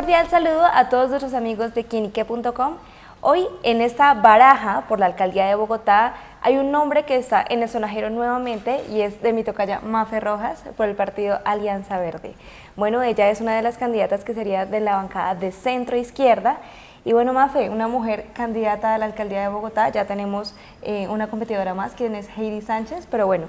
cordial saludo a todos nuestros amigos de quinique.com. Hoy en esta baraja por la Alcaldía de Bogotá hay un nombre que está en el sonajero nuevamente y es de mi tocaya Mafe Rojas por el partido Alianza Verde. Bueno, ella es una de las candidatas que sería de la bancada de centro izquierda. Y bueno, Mafe, una mujer candidata a la Alcaldía de Bogotá, ya tenemos una competidora más, quien es Heidi Sánchez, pero bueno,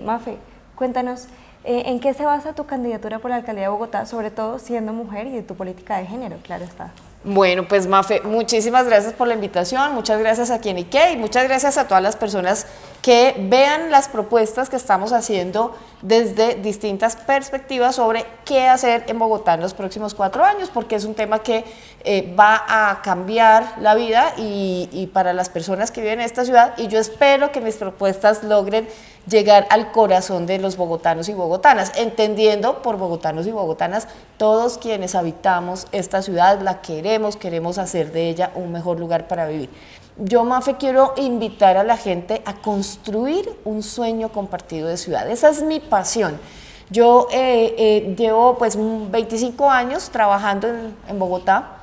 Mafe, cuéntanos, ¿en qué se basa tu candidatura por la Alcaldía de Bogotá, sobre todo siendo mujer y de tu política de género, claro está? Bueno, pues Mafe, muchísimas gracias por la invitación, muchas gracias a Quinique y muchas gracias a todas las personas que vean las propuestas que estamos haciendo desde distintas perspectivas sobre qué hacer en Bogotá en los próximos 4 años, porque es un tema que va a cambiar la vida y para las personas que viven en esta ciudad, y yo espero que mis propuestas logren llegar al corazón de los bogotanos y bogotanas, entendiendo por bogotanos y bogotanas todos quienes habitamos esta ciudad, la queremos hacer de ella un mejor lugar para vivir. Yo, Mafe, quiero invitar a la gente a construir un sueño compartido de ciudad. Esa es mi pasión. Yo llevo pues 25 años trabajando en Bogotá.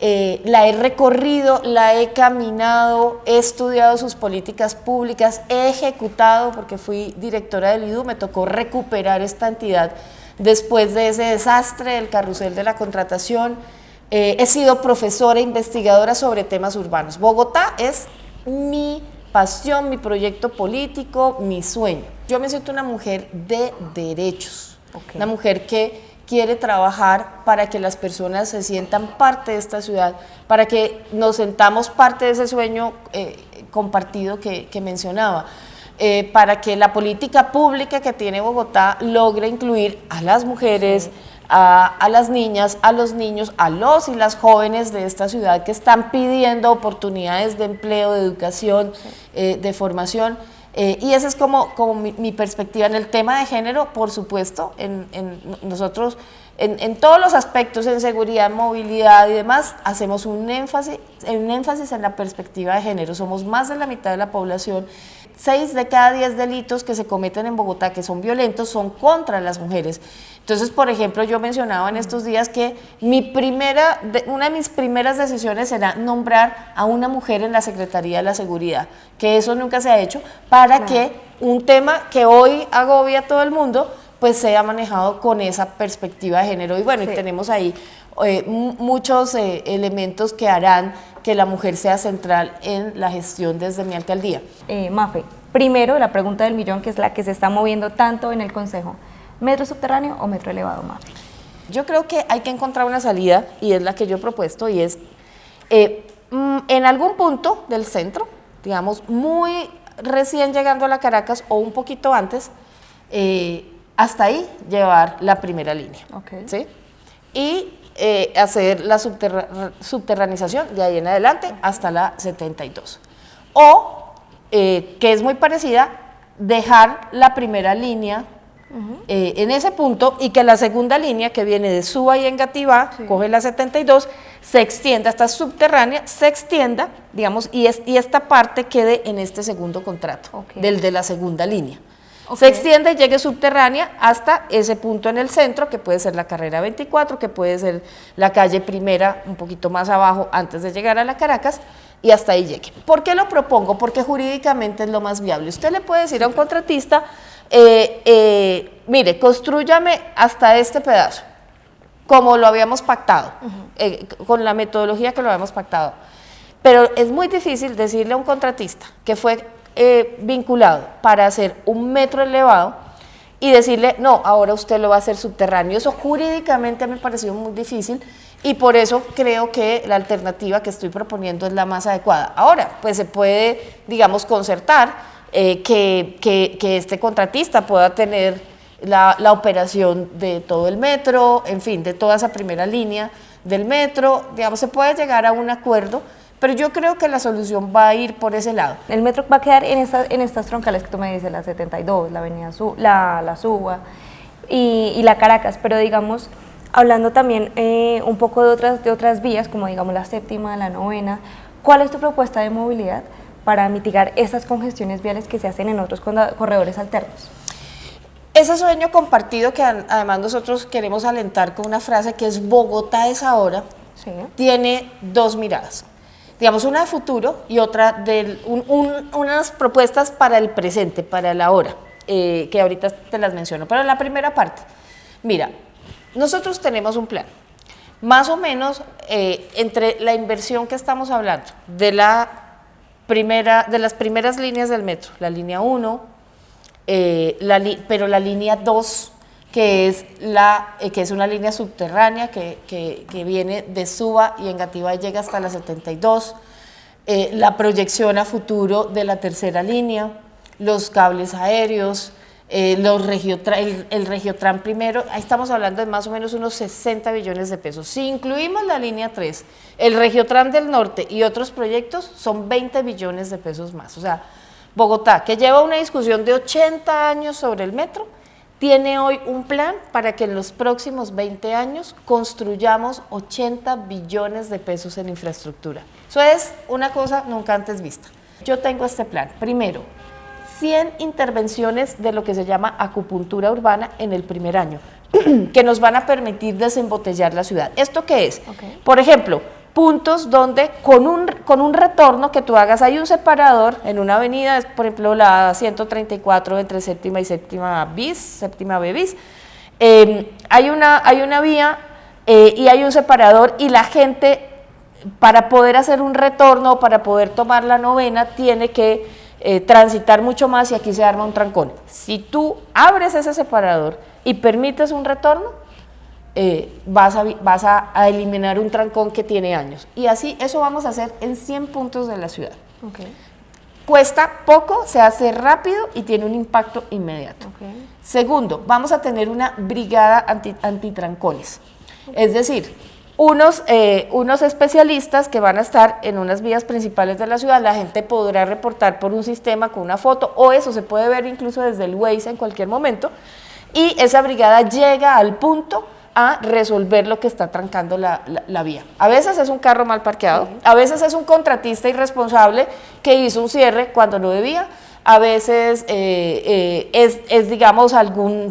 La he recorrido, la he caminado, he estudiado sus políticas públicas, he ejecutado, porque fui directora del IDU, me tocó recuperar esta entidad después de ese desastre del carrusel de la contratación. He sido profesora e investigadora sobre temas urbanos. Bogotá es mi pasión, mi proyecto político, mi sueño. Yo me siento una mujer de derechos, una mujer que quiere trabajar para que las personas se sientan parte de esta ciudad, para que nos sentamos parte de ese sueño compartido que mencionaba, para que la política pública que tiene Bogotá logre incluir a las mujeres, a las niñas, a los niños, a los y las jóvenes de esta ciudad que están pidiendo oportunidades de empleo, de educación, de formación. Y esa es como mi perspectiva en el tema de género, por supuesto, nosotros en todos los aspectos, en seguridad, movilidad y demás, hacemos un énfasis en la perspectiva de género. Somos más de la mitad de la población. 6 de cada 10 delitos que se cometen en Bogotá, que son violentos, son contra las mujeres. Entonces, por ejemplo, yo mencionaba en estos días que una de mis primeras decisiones era nombrar a una mujer en la Secretaría de la Seguridad, que eso nunca se ha hecho, para que un tema que hoy agobia a todo el mundo, pues sea manejado con esa perspectiva de género. Y bueno, y tenemos ahí muchos elementos que harán que la mujer sea central en la gestión desde mi alcaldía. Mafe, primero la pregunta del millón, que es la que se está moviendo tanto en el Consejo: ¿metro subterráneo o metro elevado, Mafe? Yo creo que hay que encontrar una salida, y es la que yo he propuesto, y es en algún punto del centro, digamos, muy recién llegando a la Caracas o un poquito antes, hasta ahí llevar la primera línea, ¿sí? Y hacer la subterranización de ahí en adelante hasta la 72. O, que es muy parecida, dejar la primera línea en ese punto, y que la segunda línea, que viene de Suba y Engativá, coge la 72, se extienda hasta subterránea, se extienda, digamos, y esta parte quede en este segundo contrato, del de la segunda línea. Se extiende y llegue subterránea hasta ese punto en el centro, que puede ser la carrera 24, que puede ser la calle Primera, un poquito más abajo, antes de llegar a la Caracas, y hasta ahí llegue. ¿Por qué lo propongo? Porque jurídicamente es lo más viable. Usted le puede decir a un contratista, mire, constrúyame hasta este pedazo, como lo habíamos pactado, con la metodología que lo habíamos pactado. Pero es muy difícil decirle a un contratista que fue vinculado para hacer un metro elevado y decirle, no, ahora usted lo va a hacer subterráneo. Eso jurídicamente me pareció muy difícil, y por eso creo que la alternativa que estoy proponiendo es la más adecuada. Ahora, pues se puede, digamos, concertar que este contratista pueda tener la operación de todo el metro, en fin, de toda esa primera línea del metro, digamos, se puede llegar a un acuerdo. Pero yo creo que la solución va a ir por ese lado. El metro va a quedar en estas troncales que tú me dices, la 72, la avenida la Suba y la Caracas, pero digamos, hablando también un poco de otras vías, como digamos la séptima, la novena, ¿cuál es tu propuesta de movilidad para mitigar esas congestiones viales que se hacen en otros corredores alternos? Ese sueño compartido que además nosotros queremos alentar con una frase que es Bogotá es ahora, Sí. tiene dos miradas. Digamos, una de futuro y otra de unas propuestas para el presente, para el ahora, que ahorita te las menciono. Pero en la primera parte, mira, nosotros tenemos un plan. Más o menos, entre la inversión que estamos hablando, de las primeras líneas del metro, la línea 1, pero la línea 2, que es una línea subterránea que viene de Suba y Engativá y llega hasta la 72, la proyección a futuro de la tercera línea, los cables aéreos, el Regiotran primero, ahí estamos hablando de más o menos unos 60 billones de pesos. Si incluimos la línea 3, el Regiotran del Norte y otros proyectos, son 20 billones de pesos más. O sea, Bogotá, que lleva una discusión de 80 años sobre el metro, tiene hoy un plan para que en los próximos 20 años construyamos 80 billones de pesos en infraestructura. Eso es una cosa nunca antes vista. Yo tengo este plan. Primero, 100 intervenciones de lo que se llama acupuntura urbana en el primer año, que nos van a permitir desembotellar la ciudad. ¿Esto qué es? Okay. Por ejemplo, puntos donde con un retorno que tú hagas, hay un separador en una avenida, por ejemplo la 134 entre séptima y séptima B bis, hay una vía y hay un separador y la gente para poder hacer un retorno, para poder tomar la novena, tiene que transitar mucho más y aquí se arma un trancón. Si tú abres ese separador y permites un retorno, vas a eliminar un trancón que tiene años. Y así, eso vamos a hacer en 100 puntos de la ciudad. Okay. Cuesta poco, se hace rápido y tiene un impacto inmediato. Okay. Segundo, vamos a tener una brigada antitrancones. Es decir, unos especialistas que van a estar en unas vías principales de la ciudad, la gente podrá reportar por un sistema con una foto, o eso se puede ver incluso desde el Waze en cualquier momento, y esa brigada llega al punto a resolver lo que está trancando la vía. A veces es un carro mal parqueado, a veces es un contratista irresponsable que hizo un cierre cuando no debía, a veces es digamos,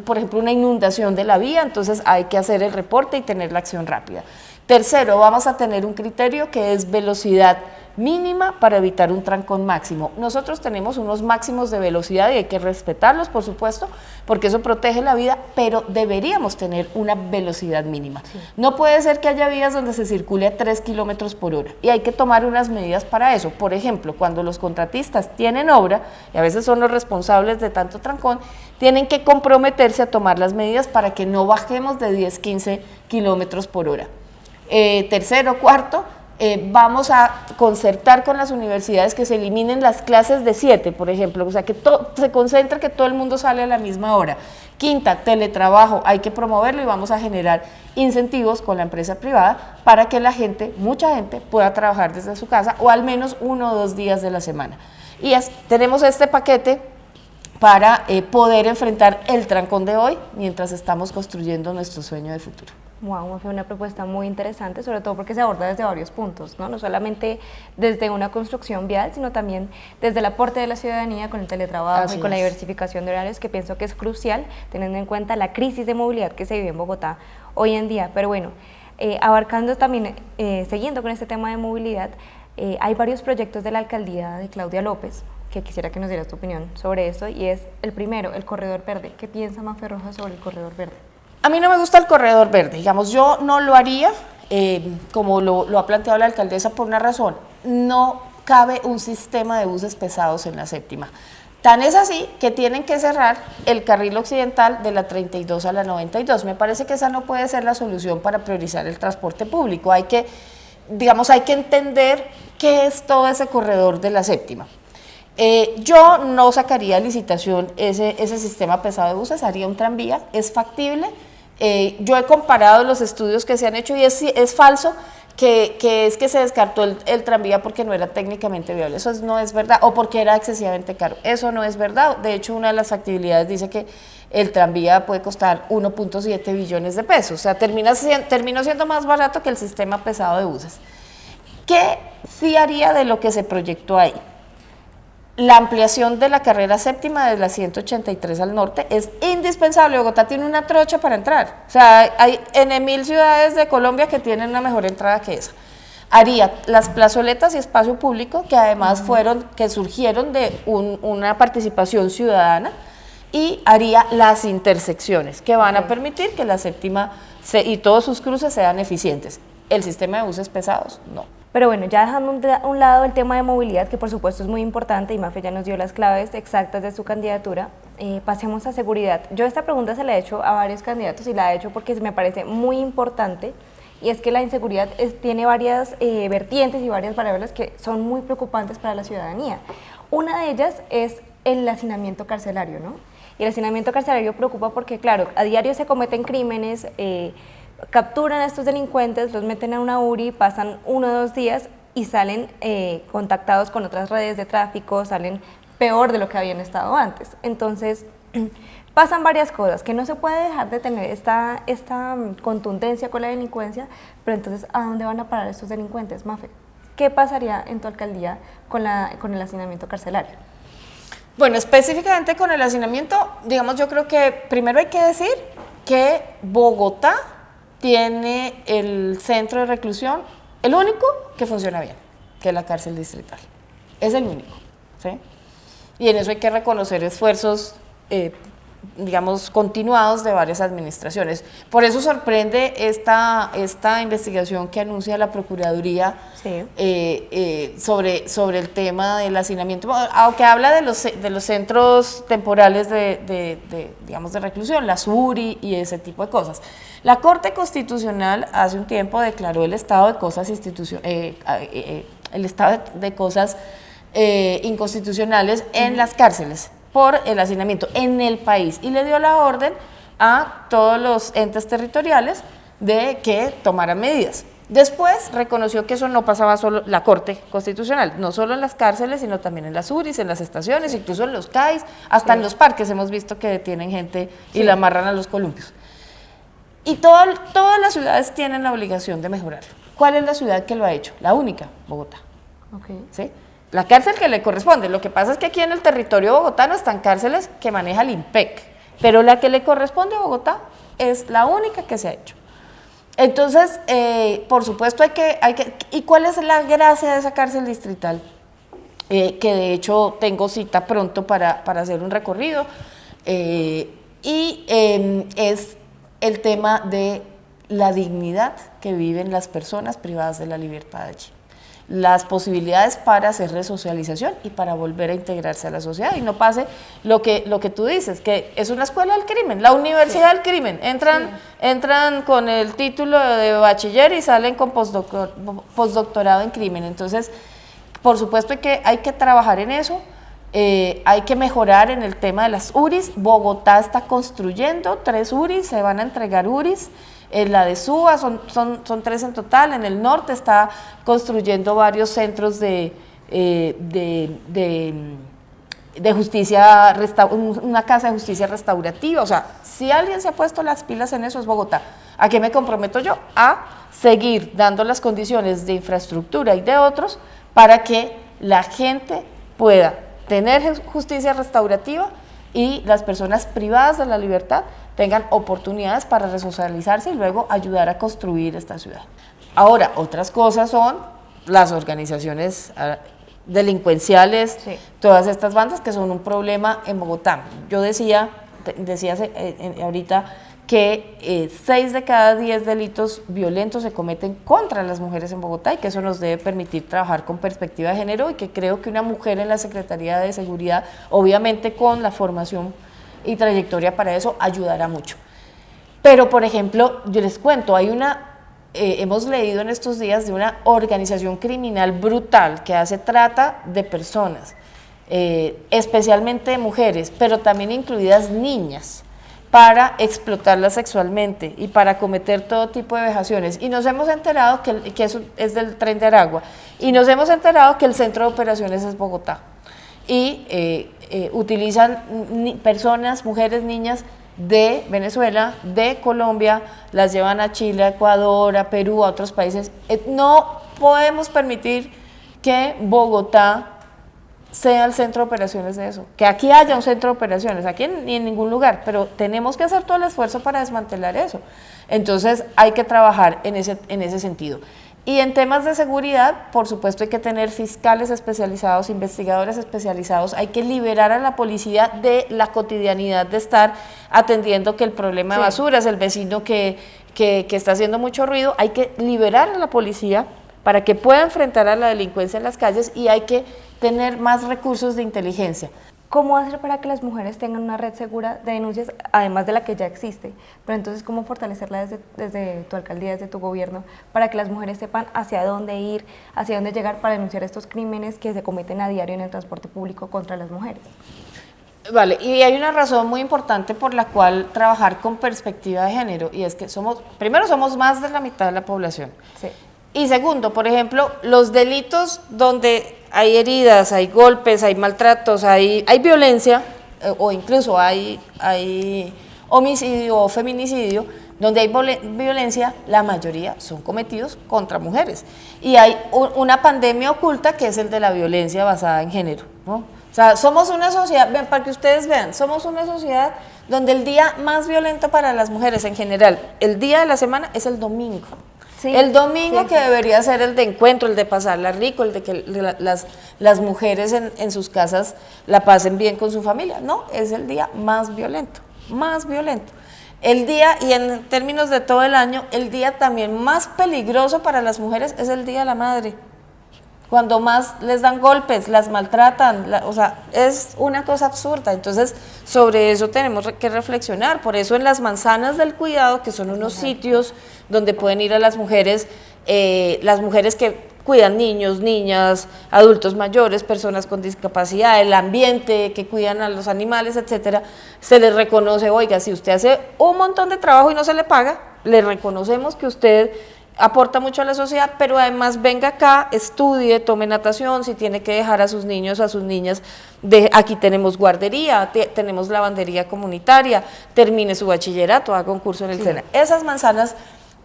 por ejemplo, una inundación de la vía, entonces hay que hacer el reporte y tener la acción rápida. Tercero, vamos a tener un criterio que es velocidad mínima para evitar un trancón máximo. Nosotros tenemos unos máximos de velocidad y hay que respetarlos, por supuesto, porque eso protege la vida, pero deberíamos tener una velocidad mínima. Sí. No puede ser que haya vías donde se circule a 3 kilómetros por hora y hay que tomar unas medidas para eso. Por ejemplo, cuando los contratistas tienen obra, y a veces son los responsables de tanto trancón, tienen que comprometerse a tomar las medidas para que no bajemos de 10, 15 kilómetros por hora. Tercero, cuarto, vamos a concertar con las universidades que se eliminen las clases de 7, por ejemplo, o sea, que se concentra que todo el mundo sale a la misma hora. Quinta, teletrabajo, hay que promoverlo y vamos a generar incentivos con la empresa privada para que mucha gente pueda trabajar desde su casa o al menos 1 o 2 días de la semana. Y tenemos este paquete para poder enfrentar el trancón de hoy mientras estamos construyendo nuestro sueño de futuro. Wow, fue una propuesta muy interesante, sobre todo porque se aborda desde varios puntos, ¿no? No solamente desde una construcción vial, sino también desde el aporte de la ciudadanía con el teletrabajo Así y con la es. diversificación de horarios, que pienso que es crucial, teniendo en cuenta la crisis de movilidad que se vive en Bogotá hoy en día. Pero bueno, abarcando también, siguiendo con este tema de movilidad, hay varios proyectos de la alcaldía de Claudia López, que quisiera que nos dieras tu opinión sobre eso, y es el primero, el Corredor Verde. ¿Qué piensa Mafe Rojas sobre el Corredor Verde? A mí no me gusta el corredor verde, digamos, yo no lo haría, como lo ha planteado la alcaldesa, por una razón: no cabe un sistema de buses pesados en la séptima. Tan es así que tienen que cerrar el carril occidental de la 32 a la 92. Me parece que esa no puede ser la solución para priorizar el transporte público. Hay que entender qué es todo ese corredor de la séptima. Yo no sacaría a licitación ese sistema pesado de buses, haría un tranvía, es factible. Yo he comparado los estudios que se han hecho y es falso que se descartó el tranvía porque no era técnicamente viable. Eso no es verdad, o porque era excesivamente caro. Eso no es verdad. De hecho, una de las factibilidades dice que el tranvía puede costar 1.7 billones de pesos. O sea, terminó siendo más barato que el sistema pesado de buses. ¿Qué sí haría de lo que se proyectó ahí? La ampliación de la carrera séptima de la 183 al norte es indispensable. Bogotá tiene una trocha para entrar. O sea, hay en 1000 ciudades de Colombia que tienen una mejor entrada que esa. Haría las plazoletas y espacio público, que además surgieron de una participación ciudadana, y haría las intersecciones, que van a permitir que la séptima y todos sus cruces sean eficientes. El sistema de buses pesados, no. Pero bueno, ya dejando a un lado el tema de movilidad, que por supuesto es muy importante, y Mafe ya nos dio las claves exactas de su candidatura, pasemos a seguridad. Yo esta pregunta se la he hecho a varios candidatos y la he hecho porque me parece muy importante, y es que la inseguridad tiene varias vertientes y varias variables que son muy preocupantes para la ciudadanía. Una de ellas es el hacinamiento carcelario, ¿no? Y el hacinamiento carcelario preocupa porque, claro, a diario se cometen crímenes, capturan a estos delincuentes, los meten a una URI, pasan 1 o 2 días y salen contactados con otras redes de tráfico, salen peor de lo que habían estado antes. Entonces, pasan varias cosas, que no se puede dejar de tener esta contundencia con la delincuencia, pero entonces, ¿a dónde van a parar estos delincuentes, Mafe? ¿Qué pasaría en tu alcaldía con el hacinamiento carcelario? Bueno, específicamente con el hacinamiento, digamos, yo creo que primero hay que decir que Bogotá tiene el centro de reclusión, el único que funciona bien, que es la cárcel distrital. Es el único, ¿sí? Y en eso hay que reconocer esfuerzos, digamos, continuados de varias administraciones. Por eso sorprende esta investigación que anuncia la Procuraduría, sí, sobre el tema del hacinamiento, aunque habla de los centros temporales digamos, de reclusión, la SURI y ese tipo de cosas. La Corte Constitucional hace un tiempo declaró el estado de cosas inconstitucionales en las cárceles por el hacinamiento en el país, y le dio la orden a todos los entes territoriales de que tomaran medidas. Después reconoció que eso no pasaba solo la Corte Constitucional, no solo en las cárceles, sino también en las URIs, en las estaciones, incluso en los CAIs, hasta en los parques hemos visto que detienen gente y la amarran a los columpios. Y todas las ciudades tienen la obligación de mejorarlo. ¿Cuál es la ciudad que lo ha hecho? La única, Bogotá. Okay. ¿Sí? La cárcel que le corresponde. Lo que pasa es que aquí en el territorio bogotano están cárceles que maneja el IMPEC, pero la que le corresponde a Bogotá es la única que se ha hecho. Entonces, por supuesto ¿y cuál es la gracia de esa cárcel distrital? Que de hecho tengo cita pronto para hacer un recorrido, es el tema de la dignidad que viven las personas privadas de la libertad allí. Las posibilidades para hacer resocialización y para volver a integrarse a la sociedad y no pase lo que tú dices, que es una escuela del crimen, la universidad del crimen, entran con el título de bachiller y salen con postdoctorado en crimen. Entonces, por supuesto hay que trabajar en eso, hay que mejorar en el tema de las URIs. Bogotá está construyendo 3 URIs, se van a entregar URIs. En la de Suba son 3 en total. En el norte está construyendo varios centros de justicia, una casa de justicia restaurativa. O sea, si alguien se ha puesto las pilas en eso es Bogotá. ¿A qué me comprometo yo? A seguir dando las condiciones de infraestructura y de otros para que la gente pueda tener justicia restaurativa y las personas privadas de la libertad tengan oportunidades para resocializarse y luego ayudar a construir esta ciudad. Ahora, otras cosas son las organizaciones delincuenciales, sí, todas estas bandas que son un problema en Bogotá. Yo decía ahorita que 6 de cada 10 delitos violentos se cometen contra las mujeres en Bogotá y que eso nos debe permitir trabajar con perspectiva de género, y que creo que una mujer en la Secretaría de Seguridad, obviamente con la formación y trayectoria para eso, ayudará mucho. Pero, por ejemplo, yo les cuento, hemos leído en estos días de una organización criminal brutal que hace trata de personas, especialmente de mujeres, pero también incluidas niñas, para explotarlas sexualmente y para cometer todo tipo de vejaciones. Y nos hemos enterado que eso es del Tren de Aragua, y nos hemos enterado que el centro de operaciones es Bogotá. Y utilizan personas, mujeres, niñas de Venezuela, de Colombia, las llevan a Chile, a Ecuador, a Perú, a otros países. No podemos permitir que Bogotá sea el centro de operaciones de eso, que aquí haya un centro de operaciones, aquí ni en ningún lugar, pero tenemos que hacer todo el esfuerzo para desmantelar eso. Entonces hay que trabajar en ese sentido. Y en temas de seguridad, por supuesto hay que tener fiscales especializados, investigadores especializados, hay que liberar a la policía de la cotidianidad de estar atendiendo que el problema de basura es el vecino que está haciendo mucho ruido, hay que liberar a la policía para que pueda enfrentar a la delincuencia en las calles y hay que tener más recursos de inteligencia. ¿Cómo hacer para que las mujeres tengan una red segura de denuncias, además de la que ya existe? Pero entonces, ¿cómo fortalecerla desde tu alcaldía, desde tu gobierno, para que las mujeres sepan hacia dónde ir, hacia dónde llegar para denunciar estos crímenes que se cometen a diario en el transporte público contra las mujeres? Vale, y hay una razón muy importante por la cual trabajar con perspectiva de género, y es que primero somos más de la mitad de la población. Sí. Y segundo, por ejemplo, los delitos donde hay heridas, hay golpes, hay maltratos, hay violencia, o incluso hay homicidio o feminicidio, donde hay violencia, la mayoría son cometidos contra mujeres. Y hay una pandemia oculta que es el de la violencia basada en género, ¿no? O sea, somos una sociedad, para que ustedes vean, somos una sociedad donde el día más violento para las mujeres en general, el día de la semana es el domingo. Sí, el domingo, sí, que debería ser el de encuentro, el de pasarla rico, el de que las mujeres en sus casas la pasen bien con su familia. No, es el día más violento, más violento. El día, y en términos de todo el año, el día también más peligroso para las mujeres es el Día de la Madre. Cuando más les dan golpes, las maltratan, o sea, es una cosa absurda. Entonces, sobre eso tenemos que reflexionar. Por eso en las manzanas del cuidado, que son unos sitios donde pueden ir a las mujeres que cuidan niños, niñas, adultos mayores, personas con discapacidad, el ambiente, que cuidan a los animales, etcétera, se les reconoce, oiga, si usted hace un montón de trabajo y no se le paga, le reconocemos que usted aporta mucho a la sociedad, pero además venga acá, estudie, tome natación, si tiene que dejar a sus niños, a sus niñas, aquí tenemos guardería, tenemos lavandería comunitaria, termine su bachillerato, haga un curso en el SENA. Esas manzanas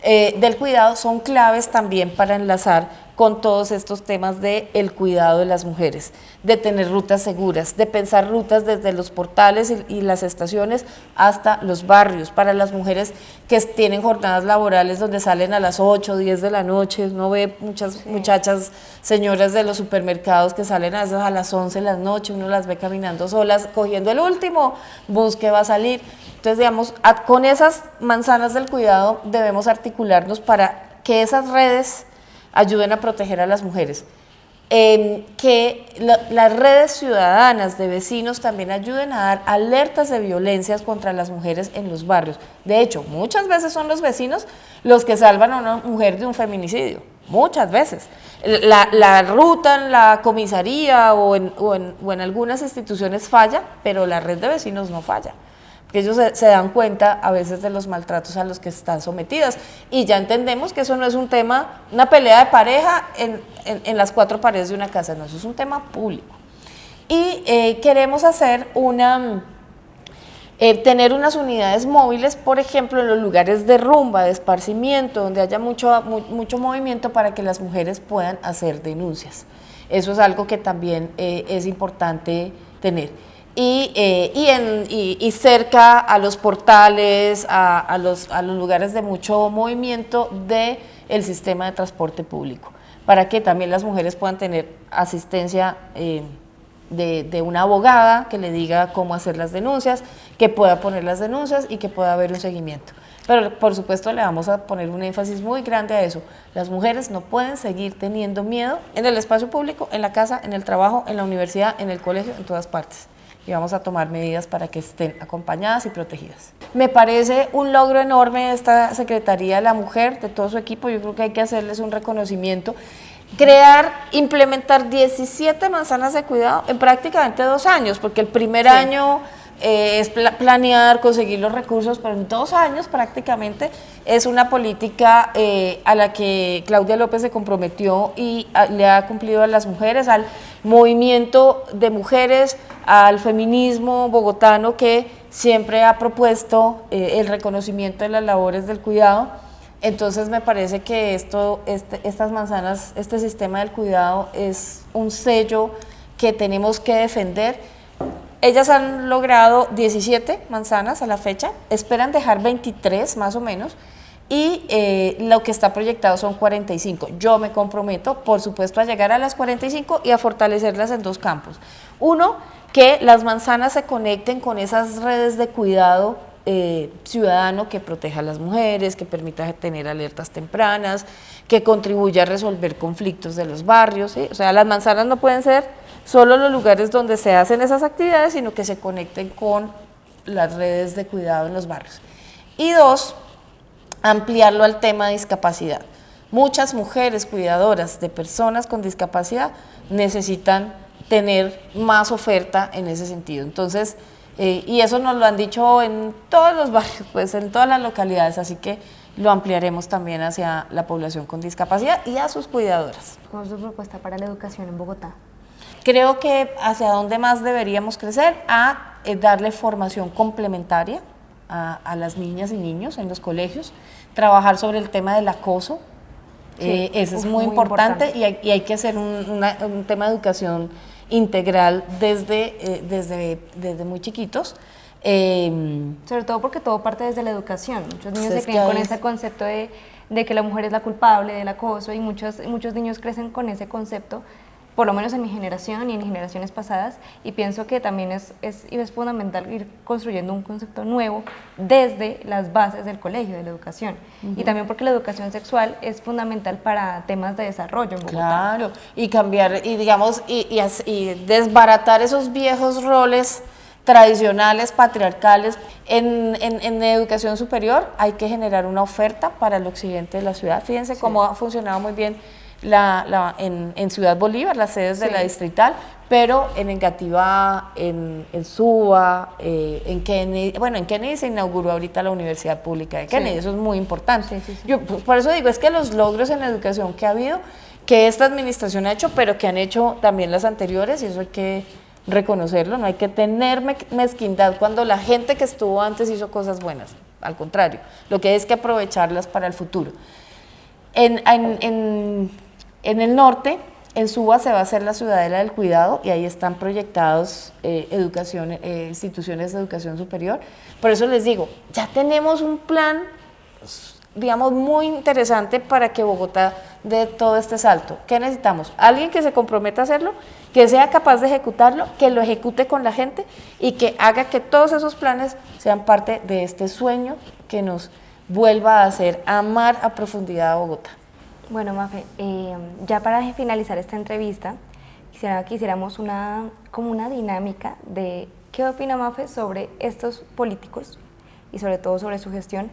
del cuidado son claves también para enlazar con todos estos temas del cuidado de las mujeres, de tener rutas seguras, de pensar rutas desde los portales y las estaciones hasta los barrios, para las mujeres que tienen jornadas laborales donde salen a las 8, 10 de la noche, uno ve muchas muchachas, señoras de los supermercados que salen a las 11 de la noche, uno las ve caminando solas, cogiendo el último bus que va a salir. Entonces, digamos, con esas manzanas del cuidado debemos articularnos para que esas redes ayuden a proteger a las mujeres. Que las redes ciudadanas de vecinos también ayuden a dar alertas de violencias contra las mujeres en los barrios. De hecho, muchas veces son los vecinos los que salvan a una mujer de un feminicidio, muchas veces. La ruta en la comisaría o en algunas instituciones falla, pero la red de vecinos no falla. Que ellos se dan cuenta a veces de los maltratos a los que están sometidas y ya entendemos que eso no es un tema, una pelea de pareja en las cuatro paredes de una casa, no, eso es un tema público. Y queremos hacer tener unas unidades móviles, por ejemplo, en los lugares de rumba, de esparcimiento, donde haya mucho movimiento para que las mujeres puedan hacer denuncias. Eso es algo que también es importante tener. Y cerca a los portales, a los lugares de mucho movimiento del sistema de transporte público, para que también las mujeres puedan tener asistencia de una abogada que le diga cómo hacer las denuncias, que pueda poner las denuncias y que pueda haber un seguimiento. Pero por supuesto le vamos a poner un énfasis muy grande a eso. Las mujeres no pueden seguir teniendo miedo en el espacio público, en la casa, en el trabajo, en la universidad, en el colegio, en todas partes. Y vamos a tomar medidas para que estén acompañadas y protegidas. Me parece un logro enorme esta Secretaría de la Mujer, de todo su equipo. Yo creo que hay que hacerles un reconocimiento. Implementar 17 manzanas de cuidado en prácticamente 2 años, porque el primer año es planear, conseguir los recursos, pero en 2 años prácticamente es una política a la que Claudia López se comprometió y le ha cumplido a las mujeres, al movimiento de mujeres, al feminismo bogotano que siempre ha propuesto el reconocimiento de las labores del cuidado. Entonces me parece que estas manzanas, este sistema del cuidado es un sello que tenemos que defender. Ellas han logrado 17 manzanas a la fecha, esperan dejar 23 más o menos, y lo que está proyectado son 45. Yo me comprometo, por supuesto, a llegar a las 45 y a fortalecerlas en dos campos. Uno, que las manzanas se conecten con esas redes de cuidado ciudadano que proteja a las mujeres, que permita tener alertas tempranas, que contribuya a resolver conflictos de los barrios, ¿sí? O sea, las manzanas no pueden ser solo los lugares donde se hacen esas actividades, sino que se conecten con las redes de cuidado en los barrios. Y dos, ampliarlo al tema de discapacidad. Muchas mujeres cuidadoras de personas con discapacidad necesitan tener más oferta en ese sentido. Entonces, y eso nos lo han dicho en todos los barrios, pues en todas las localidades, así que lo ampliaremos también hacia la población con discapacidad y a sus cuidadoras. ¿Cómo es su propuesta para la educación en Bogotá? Creo que hacia dónde más deberíamos crecer, a darle formación complementaria a las niñas y niños en los colegios, trabajar sobre el tema del acoso, sí, eso es muy importante. Y hay que hacer un tema de educación integral desde muy chiquitos. Sobre todo porque todo parte desde la educación. Muchos niños se crían con ese concepto de que la mujer es la culpable del acoso, y muchos niños crecen con ese concepto, por lo menos en mi generación y en generaciones pasadas, y pienso que también es fundamental ir construyendo un concepto nuevo desde las bases del colegio, de la educación. Y también porque la educación sexual es fundamental para temas de desarrollo en Bogotá. Claro, y cambiar, y digamos, y desbaratar esos viejos roles tradicionales, patriarcales. En educación superior hay que generar una oferta para el occidente de la ciudad. Fíjense cómo ha funcionado muy bien en Ciudad Bolívar, las sedes de la distrital, pero en Engativá, en Suba, en Kennedy. Bueno, en Kennedy se inauguró ahorita la Universidad Pública de Kennedy, eso es muy importante. Yo por eso digo, es que los logros en educación que ha habido, que esta administración ha hecho, pero que han hecho también las anteriores, y eso hay que reconocerlo, no hay que tener mezquindad cuando la gente que estuvo antes hizo cosas buenas, al contrario, lo que hay es que aprovecharlas para el futuro. En el norte, en Suba, se va a hacer la Ciudadela del Cuidado, y ahí están proyectados instituciones de educación superior. Por eso les digo, ya tenemos un plan, digamos, muy interesante para que Bogotá dé todo este salto. ¿Qué necesitamos? Alguien que se comprometa a hacerlo, que sea capaz de ejecutarlo, que lo ejecute con la gente y que haga que todos esos planes sean parte de este sueño que nos vuelva a hacer amar a profundidad a Bogotá. Bueno, Mafe, ya para finalizar esta entrevista, quisiéramos como una dinámica de qué opina Mafe sobre estos políticos y sobre todo sobre su gestión.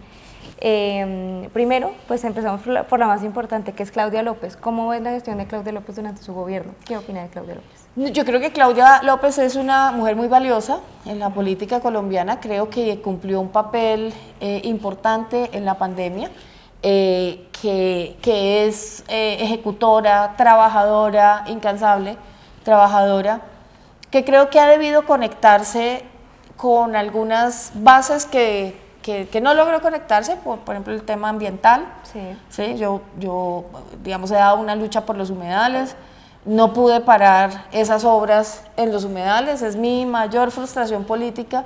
Primero, pues empezamos por la más importante, que es Claudia López. ¿Cómo ves la gestión de Claudia López durante su gobierno? ¿Qué opina de Claudia López? Yo creo que Claudia López es una mujer muy valiosa en la política colombiana. Creo que cumplió un papel importante en la pandemia, que es ejecutora, trabajadora, incansable, trabajadora, que creo que ha debido conectarse con algunas bases que no logró conectarse, por ejemplo el tema ambiental. Sí, yo digamos, he dado una lucha por los humedales, no pude parar esas obras en los humedales, es mi mayor frustración política,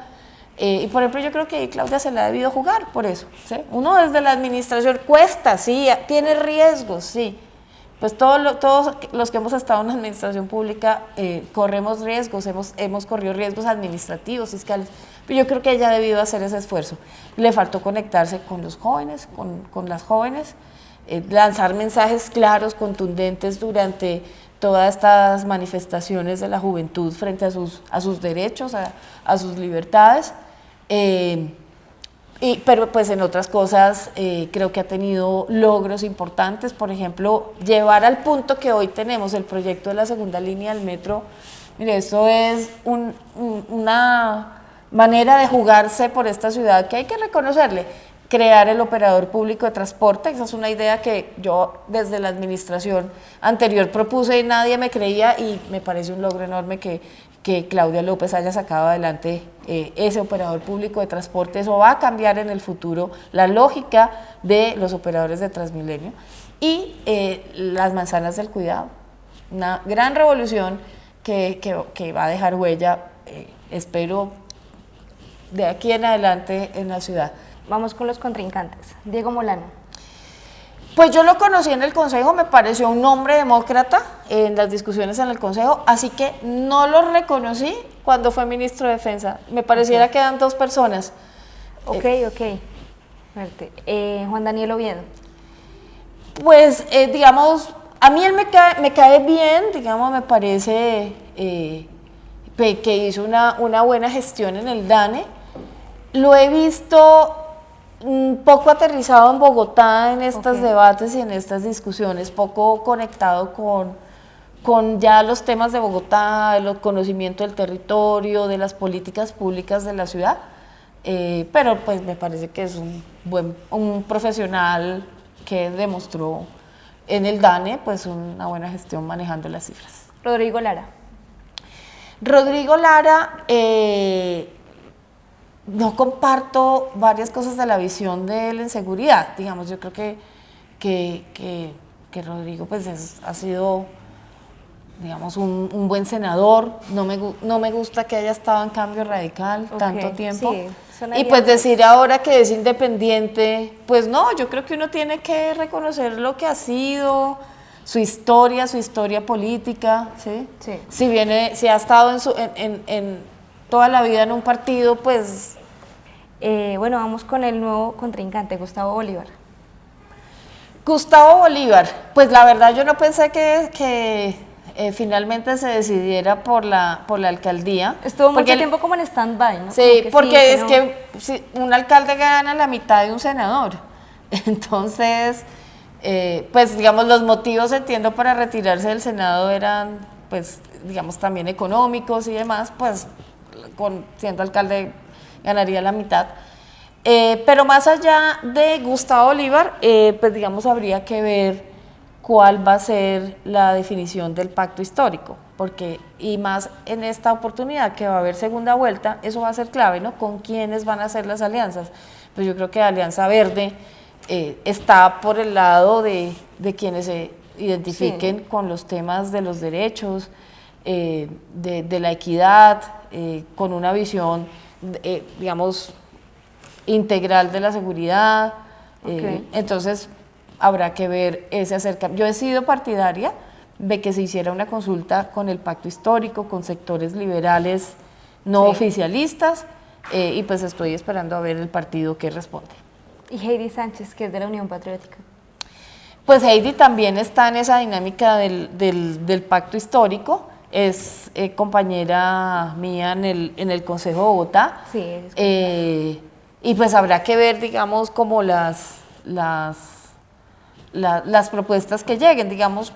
y por ejemplo yo creo que Claudia se la ha debido jugar por eso, ¿sí? Uno desde la administración cuesta, sí, tiene riesgos, sí, pues todos los que hemos estado en la administración pública corremos riesgos, hemos corrido riesgos administrativos, fiscales, pero yo creo que ella ha debido hacer ese esfuerzo. Le faltó conectarse con los jóvenes, con las jóvenes, lanzar mensajes claros, contundentes durante todas estas manifestaciones de la juventud frente a sus derechos, a sus libertades. Pero pues en otras cosas creo que ha tenido logros importantes, por ejemplo, llevar al punto que hoy tenemos el proyecto de la segunda línea del metro. Mire, esto es una manera de jugarse por esta ciudad que hay que reconocerle. Crear el operador público de transporte, esa es una idea que yo desde la administración anterior propuse y nadie me creía, y me parece un logro enorme que Claudia López haya sacado adelante ese operador público de transporte. Eso va a cambiar en el futuro la lógica de los operadores de Transmilenio. Y las manzanas del cuidado, una gran revolución que va a dejar huella, espero, de aquí en adelante en la ciudad. Vamos con los contrincantes. Diego Molano. Pues yo lo conocí en el Consejo, me pareció un hombre demócrata en las discusiones en el Consejo, así que no lo reconocí cuando fue ministro de Defensa. Me pareciera que eran dos personas. Ok. Fuerte. Juan Daniel Oviedo. Pues, digamos, a mí él me cae bien, digamos, me parece que hizo una buena gestión en el DANE. Lo he visto un poco aterrizado en Bogotá en estos debates y en estas discusiones, poco conectado con ya los temas de Bogotá, el conocimiento del territorio, de las políticas públicas de la ciudad, pero pues me parece que es un profesional que demostró en el DANE pues una buena gestión manejando las cifras. Rodrigo Lara. Rodrigo Lara, no comparto varias cosas de la visión de él en seguridad, digamos, yo creo que Rodrigo pues ha sido, digamos, un buen senador, no me gusta que haya estado en Cambio Radical tanto tiempo, y pues decir ahora que es independiente, pues no, yo creo que uno tiene que reconocer lo que ha sido, su historia política, ¿sí? Sí. Si ha estado en toda la vida en un partido, pues... Bueno, vamos con el nuevo contrincante, Gustavo Bolívar. Gustavo Bolívar, pues la verdad yo no pensé que finalmente se decidiera por la alcaldía. Estuvo mucho tiempo como en stand-by, ¿no? Sí, porque es que si un alcalde gana la mitad de un senador, entonces, pues digamos los motivos, entiendo, para retirarse del Senado eran, pues digamos también económicos y demás, pues siendo alcalde ganaría la mitad. Pero más allá de Gustavo Bolívar, pues digamos habría que ver cuál va a ser la definición del pacto histórico, porque y más en esta oportunidad que va a haber segunda vuelta, eso va a ser clave, ¿no? ¿Con quiénes van a hacer las alianzas? Pues yo creo que Alianza Verde está por el lado de quienes se identifiquen con los temas de los derechos, de la equidad, con una visión digamos, integral de la seguridad. Entonces, habrá que ver ese acercamiento. Yo he sido partidaria de que se hiciera una consulta con el pacto histórico, con sectores liberales no oficialistas, y pues estoy esperando a ver el partido que responde. ¿Y Heidi Sánchez, que es de la Unión Patriótica? Pues Heidi también está en esa dinámica del pacto histórico. Es compañera mía en el Consejo de Bogotá. Sí, y pues habrá que ver, digamos, como las propuestas que lleguen, digamos,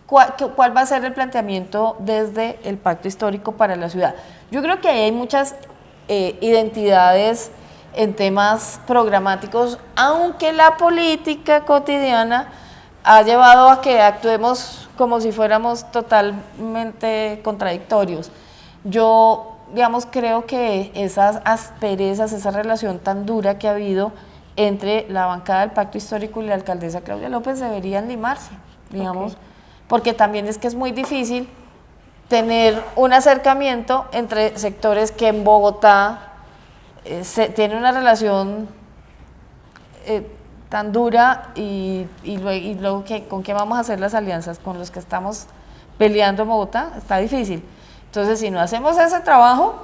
cuál va a ser el planteamiento desde el pacto histórico para la ciudad. Yo creo que hay muchas identidades en temas programáticos, aunque la política cotidiana ha llevado a que actuemos como si fuéramos totalmente contradictorios. Yo, digamos, creo que esas asperezas, esa relación tan dura que ha habido entre la bancada del Pacto Histórico y la alcaldesa Claudia López deberían limarse, digamos, porque también es que es muy difícil tener un acercamiento entre sectores que en Bogotá tienen una relación tan dura y luego ¿con qué vamos a hacer las alianzas? Con los que estamos peleando en Bogotá, está difícil. Entonces, si no hacemos ese trabajo,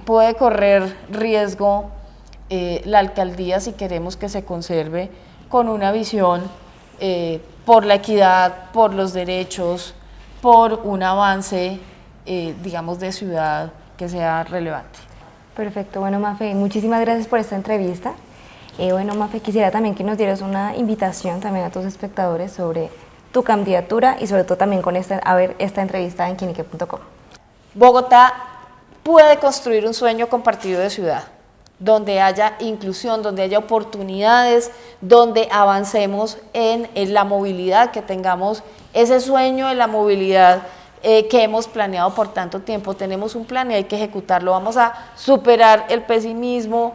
puede correr riesgo la alcaldía si queremos que se conserve con una visión por la equidad, por los derechos, por un avance, digamos, de ciudad que sea relevante. Perfecto, bueno, Mafe, muchísimas gracias por esta entrevista. Bueno, Mafe, quisiera también que nos dieras una invitación también a tus espectadores sobre tu candidatura y sobre todo también con esta entrevista en quinique.com. Bogotá puede construir un sueño compartido de ciudad, donde haya inclusión, donde haya oportunidades, donde avancemos en la movilidad, que tengamos ese sueño de la movilidad que hemos planeado por tanto tiempo. Tenemos un plan y hay que ejecutarlo. Vamos a superar el pesimismo,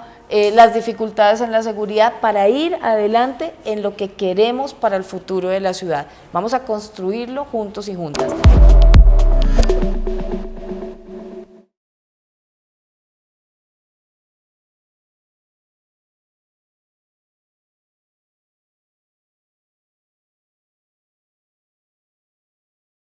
las dificultades en la seguridad para ir adelante en lo que queremos para el futuro de la ciudad. Vamos a construirlo juntos y juntas.